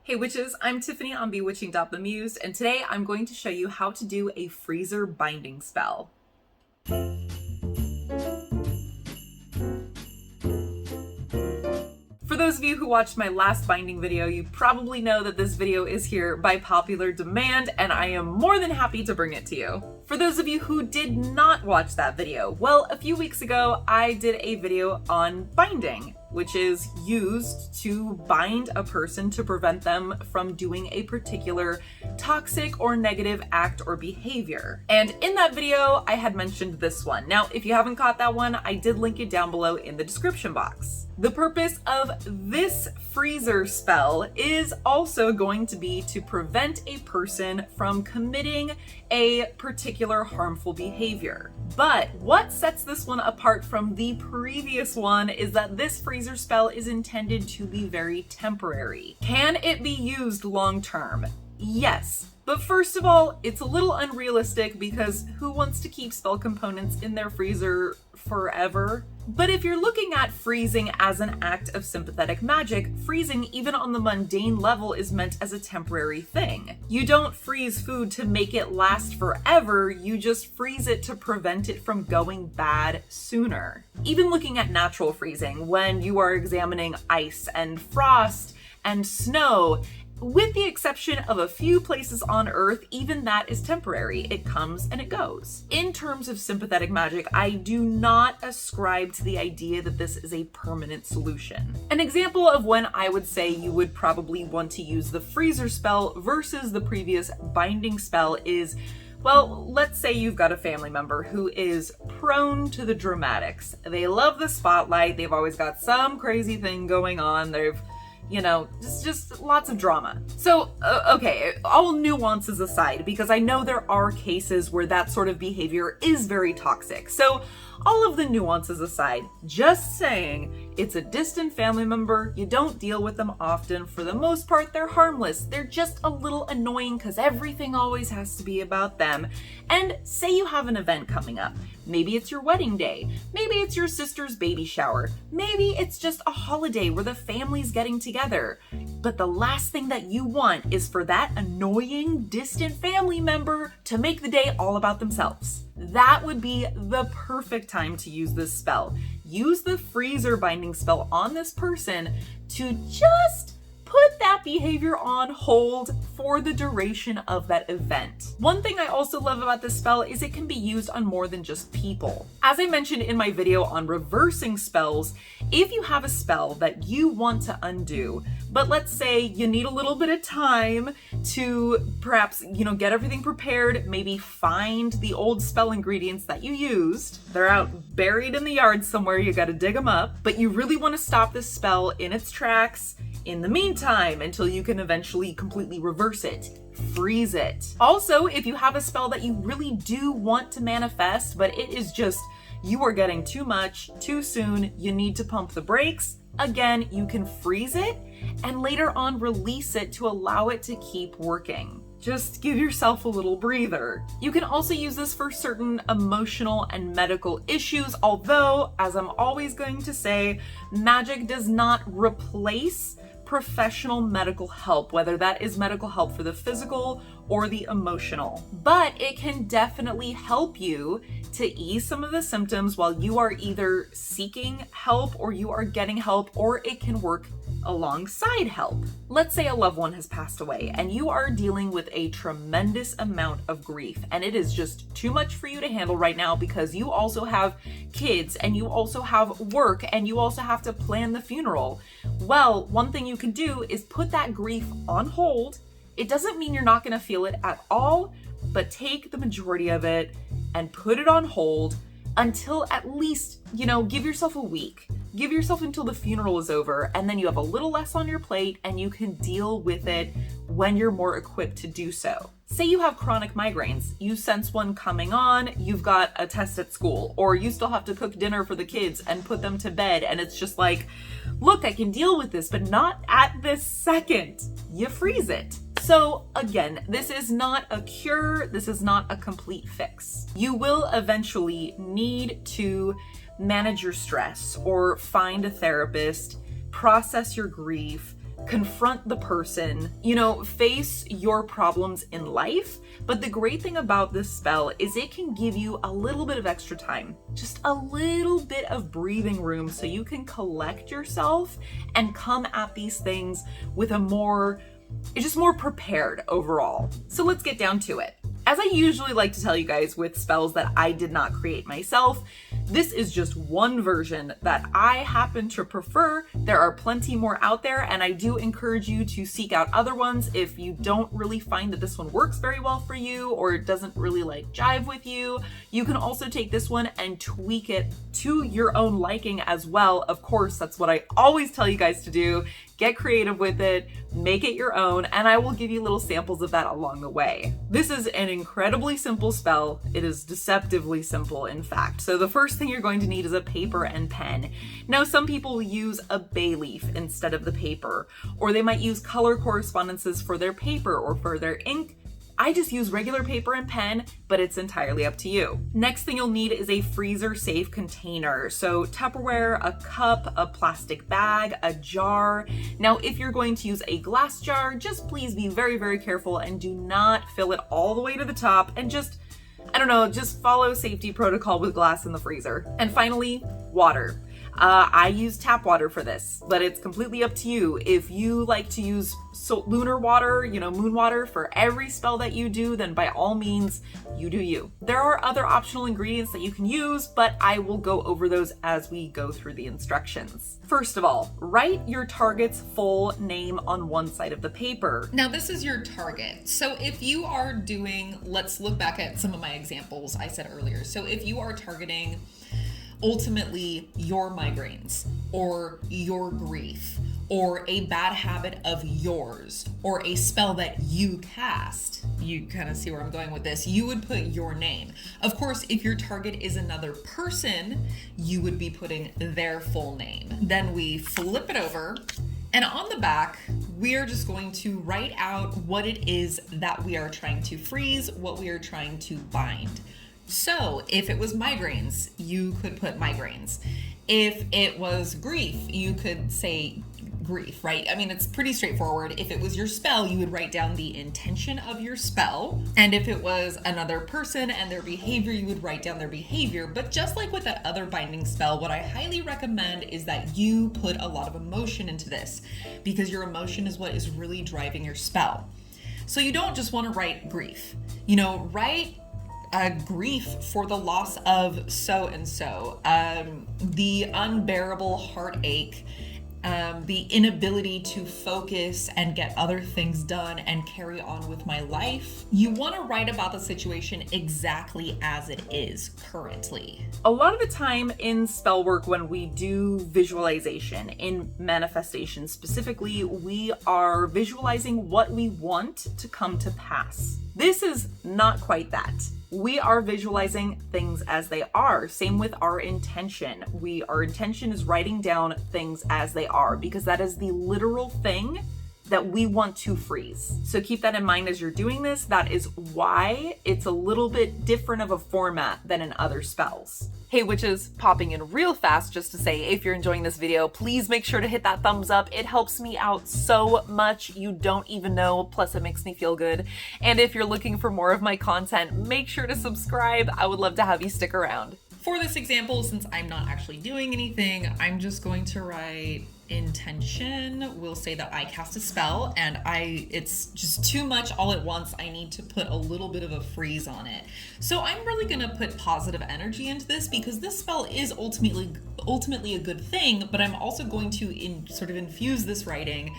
Hey witches, I'm Tiffany on Bewitching.Bemused, and today I'm going to show you how to do a freezer binding spell. For those of you who watched my last binding video, you probably know that this video is here by popular demand, and I am more than happy to bring it to you. For those of you who did not watch that video, well, a few weeks ago, I did a video on binding, which is used to bind a person to prevent them from doing a particular toxic or negative act or behavior. And in that video, I had mentioned this one. Now, if you haven't caught that one, I did link it down below in the description box. The purpose of this freezer spell is also going to be to prevent a person from committing a particular harmful behavior. But what sets this one apart from the previous one is that this freezer spell is intended to be very temporary. Can it be used long term? Yes. But first of all, it's a little unrealistic because who wants to keep spell components in their freezer forever? But if you're looking at freezing as an act of sympathetic magic, freezing even on the mundane level is meant as a temporary thing. You don't freeze food to make it last forever, you just freeze it to prevent it from going bad sooner. Even looking at natural freezing, when you are examining ice and frost and snow, with the exception of a few places on Earth, even that is temporary. It comes and it goes. In terms of sympathetic magic, I do not ascribe to the idea that this is a permanent solution. An example of when I would say you would probably want to use the freezer spell versus the previous binding spell is, well, let's say you've got a family member who is prone to the dramatics. They love the spotlight. They've always got some crazy thing going on. They've just lots of drama. So, okay, all nuances aside, because I know there are cases where that sort of behavior is very toxic. So, all of the nuances aside, just saying, it's a distant family member, you don't deal with them often, for the most part they're harmless, they're just a little annoying because everything always has to be about them. And say you have an event coming up. Maybe it's your wedding day, maybe it's your sister's baby shower, maybe it's just a holiday where the family's getting together. But the last thing that you want is for that annoying, distant family member to make the day all about themselves. That would be the perfect time to use this spell. Use the freezer binding spell on this person to just put that behavior on hold for the duration of that event. One thing I also love about this spell is it can be used on more than just people. As I mentioned in my video on reversing spells, if you have a spell that you want to undo, but let's say you need a little bit of time to perhaps, get everything prepared, maybe find the old spell ingredients that you used. They're out buried in the yard somewhere, you gotta dig them up, but you really want to stop this spell in its tracks. In the meantime, until you can eventually completely reverse it, freeze it. Also, if you have a spell that you really do want to manifest, but it is just, you are getting too much, too soon, you need to pump the brakes, again, you can freeze it and later on release it to allow it to keep working. Just give yourself a little breather. You can also use this for certain emotional and medical issues, although, as I'm always going to say, magic does not replace professional medical help, whether that is medical help for the physical or the emotional. But it can definitely help you to ease some of the symptoms while you are either seeking help or you are getting help, or it can work alongside help. Let's say a loved one has passed away and you are dealing with a tremendous amount of grief and it is just too much for you to handle right now because you also have kids and you also have work and you also have to plan the funeral. Well, one thing you can do is put that grief on hold. It doesn't mean you're not going to feel it at all, but take the majority of it and put it on hold until at least, give yourself a week. Give yourself until the funeral is over, and then you have a little less on your plate and you can deal with it when you're more equipped to do so. Say you have chronic migraines, you sense one coming on, you've got a test at school, or you still have to cook dinner for the kids and put them to bed, and it's just like, look, I can deal with this, but not at this second. You freeze it. So again, this is not a cure, this is not a complete fix. You will eventually need to manage your stress or find a therapist, process your grief, confront the person, you know, face your problems in life. But the great thing about this spell is it can give you a little bit of extra time, just a little bit of breathing room so you can collect yourself and come at these things with just more prepared overall. So let's get down to it. As I usually like to tell you guys with spells that I did not create myself, this is just one version that I happen to prefer. There are plenty more out there, and I do encourage you to seek out other ones if you don't really find that this one works very well for you or it doesn't really like jive with you. You can also take this one and tweak it to your own liking as well. Of course, that's what I always tell you guys to do. Get creative with it, make it your own, and I will give you little samples of that along the way. This is an incredibly simple spell. It is deceptively simple, in fact. So the first thing you're going to need is a paper and pen. Now, some people use a bay leaf instead of the paper, or they might use color correspondences for their paper or for their ink. I just use regular paper and pen, but it's entirely up to you. Next thing you'll need is a freezer safe container. So Tupperware, a cup, a plastic bag, a jar. Now, if you're going to use a glass jar, just please be very, very careful and do not fill it all the way to the top and just follow safety protocol with glass in the freezer. And finally, water. I use tap water for this, but it's completely up to you. If you like to use lunar water, moon water for every spell that you do, then by all means, you do you. There are other optional ingredients that you can use, but I will go over those as we go through the instructions. First of all, write your target's full name on one side of the paper. Now, this is your target. So if you are let's look back at some of my examples I said earlier. So if you are targeting ultimately your migraines or your grief or a bad habit of yours or a spell that you cast, you kind of see where I'm going with this, you would put your name. Of course, if your target is another person, you would be putting their full name. Then we flip it over, and on the back, we are just going to write out what it is that we are trying to freeze, what we are trying to bind. So if it was migraines, you could put migraines. If it was grief, you could say grief, right? I mean, it's pretty straightforward. If it was your spell, you would write down the intention of your spell. And if it was another person and their behavior, you would write down their behavior. But just like with that other binding spell, what I highly recommend is that you put a lot of emotion into this, because your emotion is what is really driving your spell. So you don't just want to write grief. Write a grief for the loss of so-and-so, the unbearable heartache, the inability to focus and get other things done and carry on with my life. You want to write about the situation exactly as it is currently. A lot of the time in spell work, when we do visualization, in manifestation specifically, we are visualizing what we want to come to pass. This is not quite that. We are visualizing things as they are. Same with our intention. Our intention is writing down things as they are, because that is the literal thing that we want to freeze. So keep that in mind as you're doing this. That is why it's a little bit different of a format than in other spells. Hey witches, popping in real fast just to say, if you're enjoying this video, please make sure to hit that thumbs up. It helps me out so much, you don't even know, plus it makes me feel good. And if you're looking for more of my content, make sure to subscribe. I would love to have you stick around. For this example, since I'm not actually doing anything, I'm just going to write intention. We'll say that I cast a spell and it's just too much all at once. I need to put a little bit of a freeze on it. So I'm really going to put positive energy into this, because this spell is ultimately a good thing, but I'm also going to sort of infuse this writing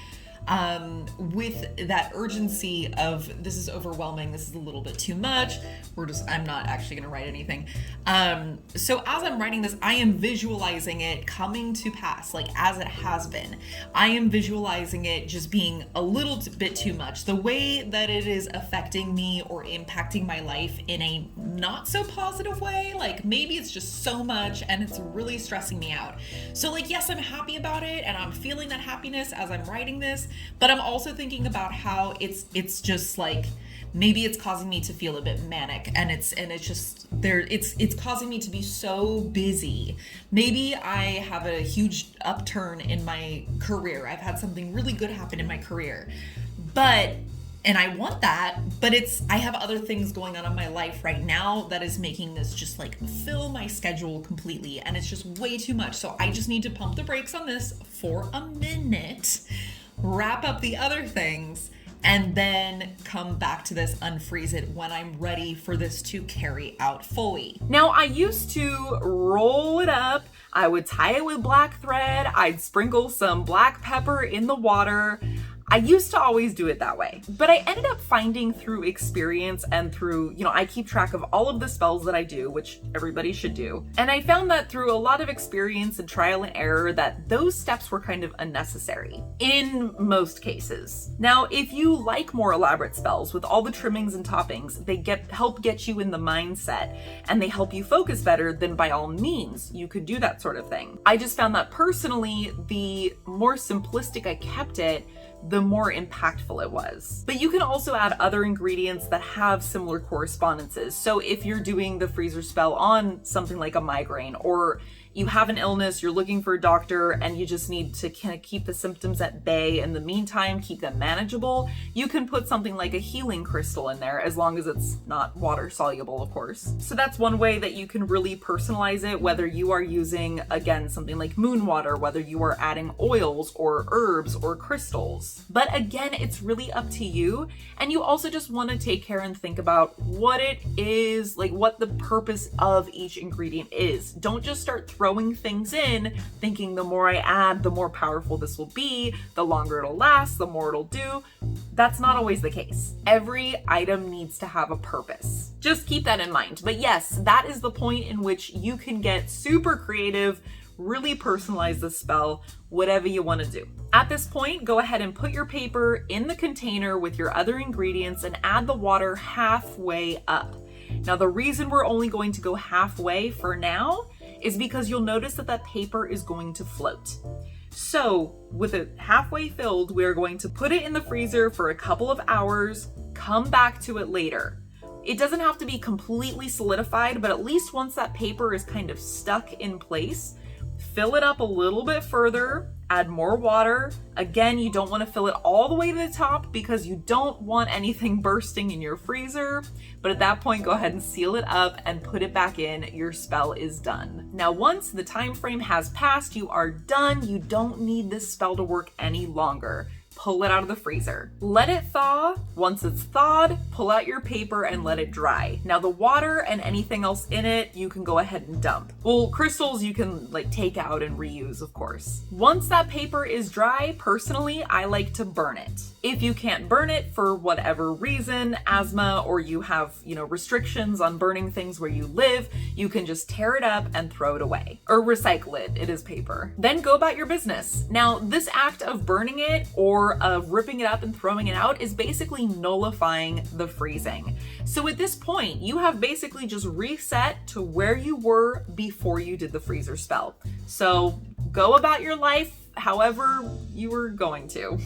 with that urgency of, this is overwhelming, this is a little bit too much, I'm not actually going to write anything. So as I'm writing this, I am visualizing it coming to pass, like as it has been. I am visualizing it just being a little bit too much, the way that it is affecting me or impacting my life in a not so positive way. Like maybe it's just so much and it's really stressing me out. So like, yes, I'm happy about it and I'm feeling that happiness as I'm writing this, But I'm also thinking about how it's just like, maybe it's causing me to feel a bit manic, and it's just there, it's causing me to be so busy. Maybe I have a huge upturn in my career. I've had something really good happen in my career. And I want that, but I have other things going on in my life right now that is making this just like fill my schedule completely, and it's just way too much. So I just need to pump the brakes on this for a minute, wrap up the other things, and then come back to this, unfreeze it when I'm ready for this to carry out fully. Now, I used to roll it up. I would tie it with black thread. I'd sprinkle some black pepper in the water. I used to always do it that way, but I ended up finding through experience and through, I keep track of all of the spells that I do, which everybody should do. And I found that through a lot of experience and trial and error that those steps were kind of unnecessary in most cases. Now, if you like more elaborate spells with all the trimmings and toppings, they help get you in the mindset and they help you focus better, then by all means, you could do that sort of thing. I just found that personally, the more simplistic I kept it, the more impactful it was. But you can also add other ingredients that have similar correspondences. So if you're doing the freezer spell on something like a migraine, or you have an illness, you're looking for a doctor, and you just need to kind of keep the symptoms at bay in the meantime, keep them manageable, you can put something like a healing crystal in there, as long as it's not water soluble, of course. So that's one way that you can really personalize it, whether you are using, again, something like moon water, whether you are adding oils or herbs or crystals. But again, it's really up to you. And you also just want to take care and think about what it is, like what the purpose of each ingredient is. Don't just start throwing things in thinking the more I add, the more powerful this will be, the longer it'll last, the more it'll do. That's not always the case. Every item needs to have a purpose. Just keep that in mind. But yes, that is the point in which you can get super creative, really personalize the spell, whatever you want to do. At this point, go ahead and put your paper in the container with your other ingredients and add the water halfway up. Now, the reason we're only going to go halfway for now is because you'll notice that that paper is going to float. So with it halfway filled, we are going to put it in the freezer for a couple of hours, come back to it later. It doesn't have to be completely solidified, but at least once that paper is kind of stuck in place, fill it up a little bit further, add more water. Again, you don't want to fill it all the way to the top because you don't want anything bursting in your freezer. But at that point, go ahead and seal it up and put it back in. Your spell is done. Now, once the time frame has passed, you are done. You don't need this spell to work any longer. Pull it out of the freezer. Let it thaw. Once it's thawed, pull out your paper and let it dry. Now the water and anything else in it, you can go ahead and dump. Well, crystals you can take out and reuse, of course. Once that paper is dry, personally, I like to burn it. If you can't burn it for whatever reason, asthma, or you have, restrictions on burning things where you live, you can just tear it up and throw it away. Or recycle it, it is paper. Then go about your business. Now, this act of burning it or of ripping it up and throwing it out is basically nullifying the freezing. So at this point, you have basically just reset to where you were before you did the freezer spell. So go about your life however you were going to.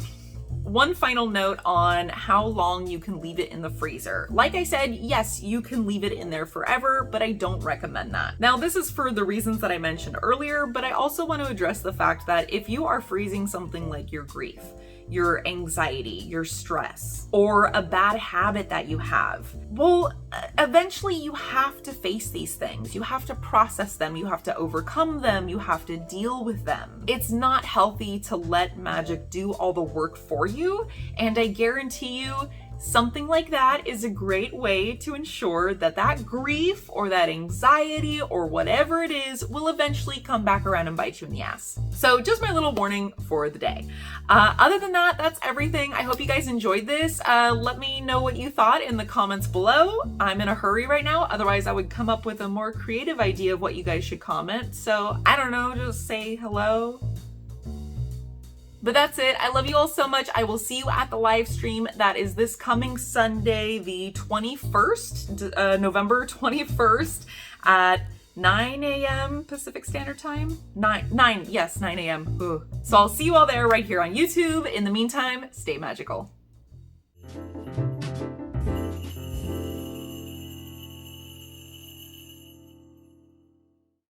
One final note on how long you can leave it in the freezer. Like I said, yes, you can leave it in there forever, but I don't recommend that. Now, this is for the reasons that I mentioned earlier, but I also want to address the fact that if you are freezing something like your grief, your anxiety, your stress, or a bad habit that you have, well, eventually you have to face these things. You have to process them. You have to overcome them. You have to deal with them. It's not healthy to let magic do all the work for you. And I guarantee you, something like that is a great way to ensure that that grief or that anxiety or whatever it is will eventually come back around and bite you in the ass. So just my little warning for the day. Other than that, that's everything. I hope you guys enjoyed this. Let me know what you thought in the comments below. I'm in a hurry right now. Otherwise, I would come up with a more creative idea of what you guys should comment. So I don't know, just say hello. But that's it. I love you all so much. I will see you at the live stream. That is this coming Sunday, the 21st, November 21st at 9 a.m. Pacific Standard Time. 9 a.m. Ugh. So I'll see you all there right here on YouTube. In the meantime, stay magical.